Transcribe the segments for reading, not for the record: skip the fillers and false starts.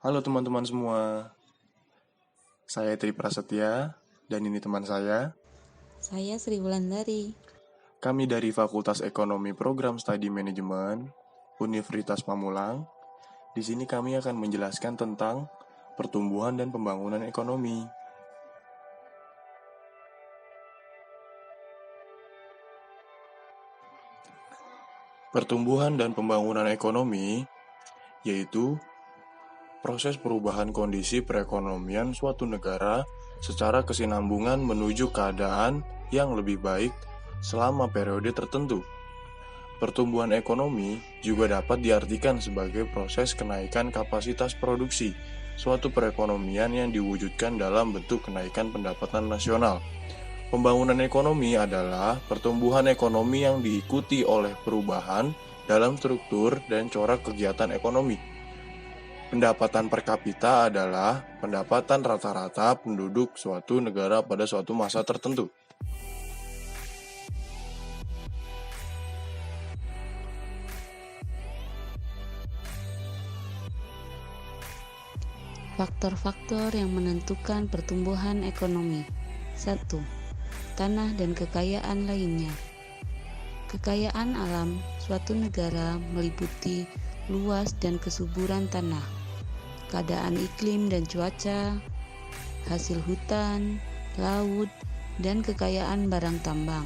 Halo teman-teman semua, saya Tri Prasetya dan ini teman saya. Saya Sri Wulandari. Kami dari Fakultas Ekonomi Program Studi Manajemen Universitas Pamulang. Di sini kami akan menjelaskan tentang pertumbuhan dan pembangunan ekonomi. Pertumbuhan dan pembangunan ekonomi yaitu proses perubahan kondisi perekonomian suatu negara secara kesinambungan menuju keadaan yang lebih baik selama periode tertentu. Pertumbuhan ekonomi juga dapat diartikan sebagai proses kenaikan kapasitas produksi suatu perekonomian yang diwujudkan dalam bentuk kenaikan pendapatan nasional. Pembangunan ekonomi adalah pertumbuhan ekonomi yang diikuti oleh perubahan dalam struktur dan corak kegiatan ekonomi. Pendapatan per kapita adalah pendapatan rata-rata penduduk suatu negara pada suatu masa tertentu. Faktor-faktor yang menentukan pertumbuhan ekonomi. 1. Tanah dan kekayaan lainnya. Kekayaan alam suatu negara meliputi luas dan kesuburan tanah, keadaan iklim dan cuaca, hasil hutan, laut, dan kekayaan barang tambang.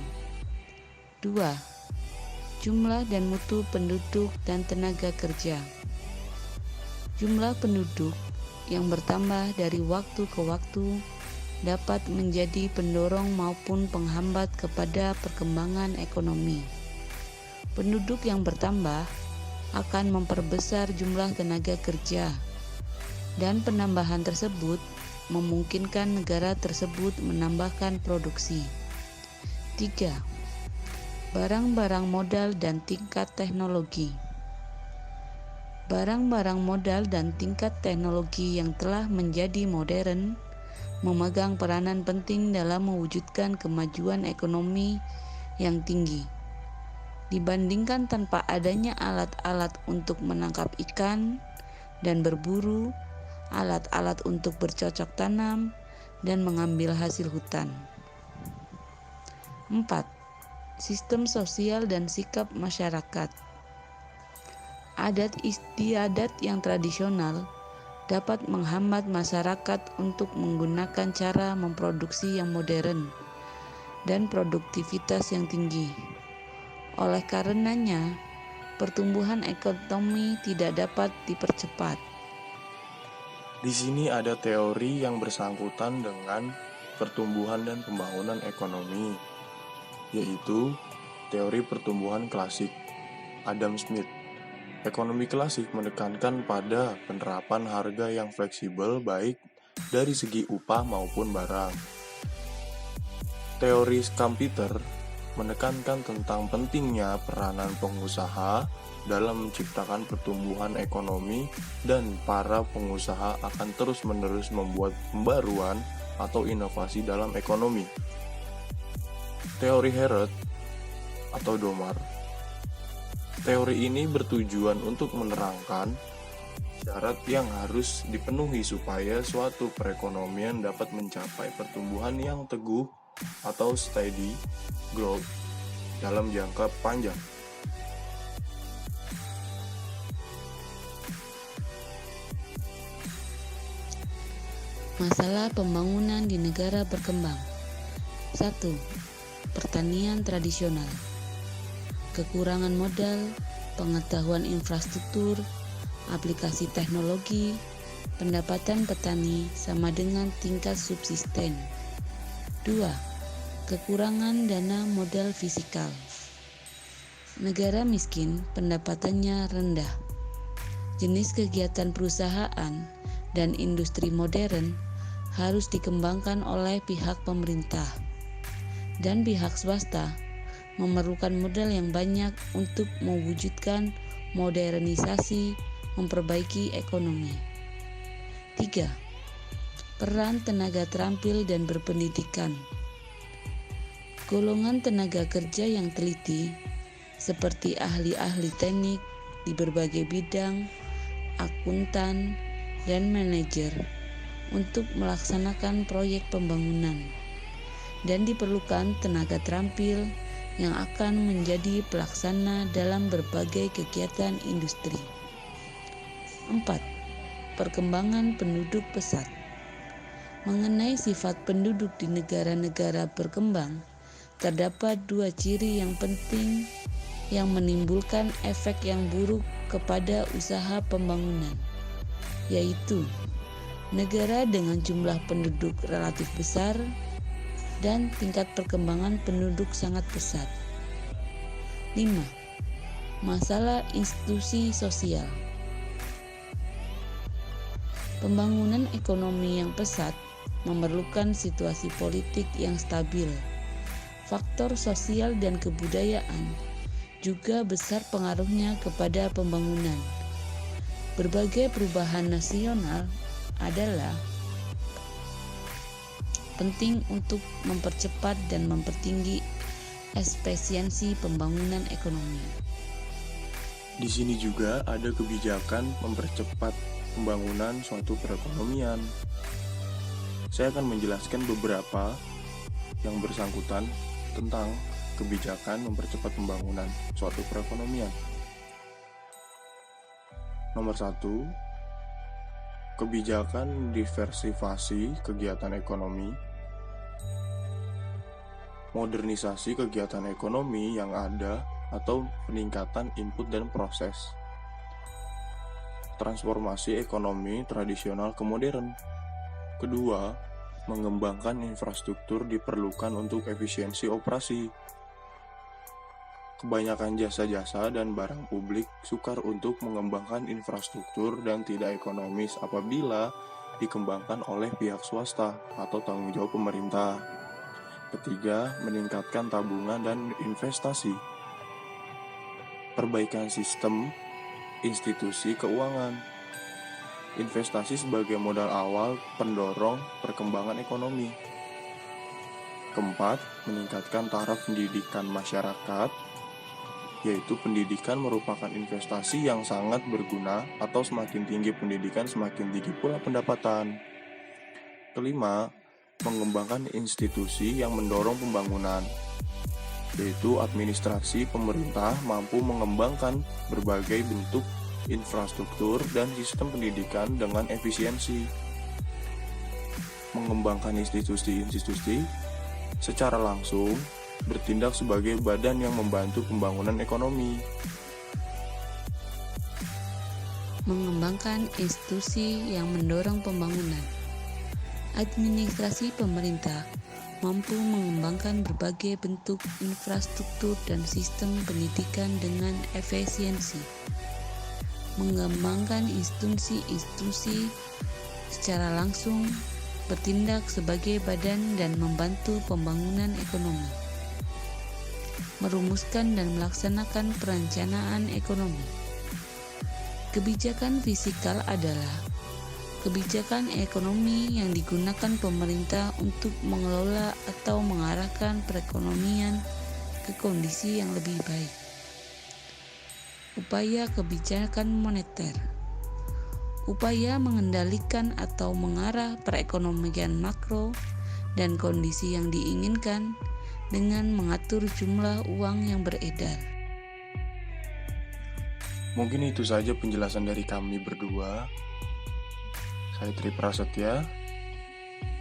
2. Jumlah dan mutu penduduk dan tenaga kerja. Jumlah penduduk yang bertambah dari waktu ke waktu dapat menjadi pendorong maupun penghambat kepada perkembangan ekonomi. Penduduk yang bertambah akan memperbesar jumlah tenaga kerja, dan penambahan tersebut memungkinkan negara tersebut menambahkan produksi. 3. Barang-barang modal dan tingkat teknologi. Barang-barang modal dan tingkat teknologi yang telah menjadi modern memegang peranan penting dalam mewujudkan kemajuan ekonomi yang tinggi. Dibandingkan tanpa adanya alat-alat untuk menangkap ikan dan berburu, alat-alat untuk bercocok tanam dan mengambil hasil hutan. 4. Sistem sosial dan sikap masyarakat. Adat istiadat yang tradisional dapat menghambat masyarakat untuk menggunakan cara memproduksi yang modern dan produktivitas yang tinggi. Oleh karenanya, pertumbuhan ekonomi tidak dapat dipercepat. Di sini ada teori yang bersangkutan dengan pertumbuhan dan pembangunan ekonomi, yaitu teori pertumbuhan klasik Adam Smith. Ekonomi klasik menekankan pada penerapan harga yang fleksibel baik dari segi upah maupun barang. Teori Schumpeter menekankan tentang pentingnya peranan pengusaha dalam menciptakan pertumbuhan ekonomi dan para pengusaha akan terus-menerus membuat pembaruan atau inovasi dalam ekonomi. Teori Harrod atau Domar. Teori ini bertujuan untuk menerangkan syarat yang harus dipenuhi supaya suatu perekonomian dapat mencapai pertumbuhan yang teguh atau steady growth dalam jangka panjang. Masalah pembangunan di negara berkembang. 1. Pertanian tradisional. Kekurangan modal, pengetahuan infrastruktur, aplikasi teknologi, pendapatan petani sama dengan tingkat subsisten. 2. Kekurangan dana modal fisikal. Negara miskin pendapatannya rendah. Jenis kegiatan perusahaan dan industri modern harus dikembangkan oleh pihak pemerintah, dan pihak swasta memerlukan modal yang banyak untuk mewujudkan modernisasi, memperbaiki ekonomi. 3. Peran tenaga terampil dan berpendidikan. Golongan tenaga kerja yang teliti, seperti ahli-ahli teknik di berbagai bidang, akuntan, dan manajer untuk melaksanakan proyek pembangunan, dan diperlukan tenaga terampil yang akan menjadi pelaksana dalam berbagai kegiatan industri. 4. Perkembangan penduduk pesat. Mengenai sifat penduduk di negara-negara berkembang, terdapat dua ciri yang penting yang menimbulkan efek yang buruk kepada usaha pembangunan, yaitu negara dengan jumlah penduduk relatif besar dan tingkat perkembangan penduduk sangat pesat. 5. Masalah institusi sosial. Pembangunan ekonomi yang pesat memerlukan situasi politik yang stabil. Faktor sosial dan kebudayaan juga besar pengaruhnya kepada pembangunan. Berbagai perubahan nasional adalah penting untuk mempercepat dan mempertinggi efisiensi pembangunan ekonomi. Di sini juga ada kebijakan mempercepat pembangunan suatu perekonomian. Saya akan menjelaskan beberapa yang bersangkutan tentang kebijakan mempercepat pembangunan suatu perekonomian. Nomor 1, kebijakan diversifikasi kegiatan ekonomi. Modernisasi kegiatan ekonomi yang ada atau peningkatan input dan proses. Transformasi ekonomi tradisional ke modern. Kedua, mengembangkan infrastruktur diperlukan untuk efisiensi operasi. Kebanyakan jasa-jasa dan barang publik sukar untuk mengembangkan infrastruktur dan tidak ekonomis apabila dikembangkan oleh pihak swasta atau tanggung jawab pemerintah. Ketiga, meningkatkan tabungan dan investasi. Perbaikan sistem institusi keuangan. Investasi sebagai modal awal pendorong perkembangan ekonomi. Keempat, meningkatkan taraf pendidikan masyarakat, yaitu pendidikan merupakan investasi yang sangat berguna atau semakin tinggi pendidikan semakin tinggi pula pendapatan. Kelima, mengembangkan institusi yang mendorong pembangunan, yaitu administrasi pemerintah mampu mengembangkan berbagai bentuk infrastruktur dan sistem pendidikan dengan efisiensi. Mengembangkan institusi-institusi secara langsung bertindak sebagai badan yang membantu pembangunan ekonomi. Mengembangkan institusi yang mendorong pembangunan. Administrasi pemerintah mampu mengembangkan berbagai bentuk infrastruktur dan sistem pendidikan dengan efisiensi. Mengembangkan institusi-institusi secara langsung bertindak sebagai badan dan membantu pembangunan ekonomi. Merumuskan dan melaksanakan perencanaan ekonomi. Kebijakan fiskal adalah kebijakan ekonomi yang digunakan pemerintah untuk mengelola atau mengarahkan perekonomian ke kondisi yang lebih baik. Upaya kebijakan moneter. Upaya mengendalikan atau mengarah perekonomian makro dan kondisi yang diinginkan dengan mengatur jumlah uang yang beredar. Mungkin itu saja penjelasan dari kami berdua. Saya Tri Prasetya,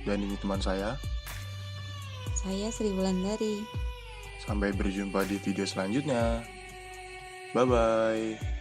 dan ini teman saya. Saya Sri Wulandari. Sampai berjumpa di video selanjutnya. Bye-bye.